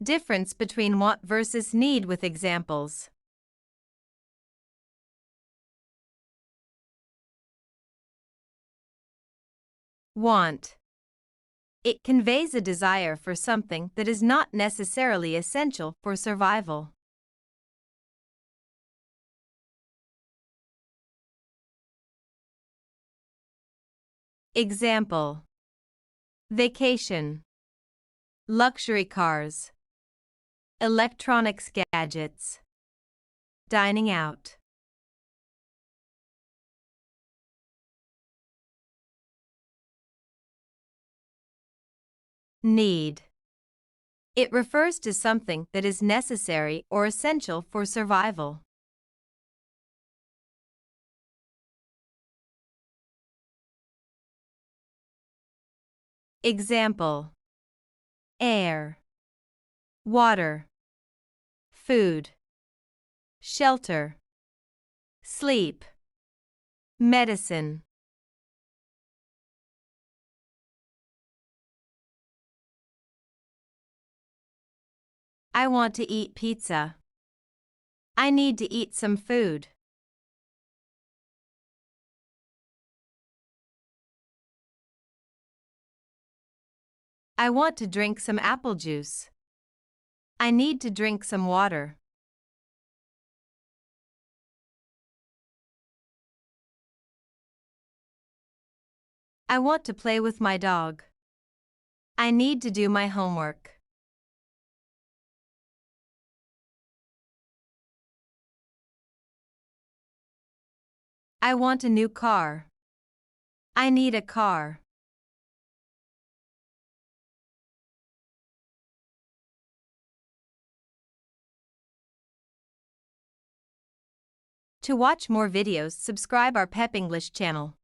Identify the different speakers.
Speaker 1: Difference between want versus need with examples. Want. It conveys a desire for something that is not necessarily essential for survival. Example: vacation, luxury cars, electronics gadgets, dining out. Need. It refers to something that is necessary or essential for survival. Example: air, water, food, shelter, sleep, medicine. I want to eat pizza. I need to eat some food. I want to drink some apple juice. I need to drink some water. I want to play with my dog. I need to do my homework. I want a new car. I need a car. To watch more videos, subscribe our PEP English channel.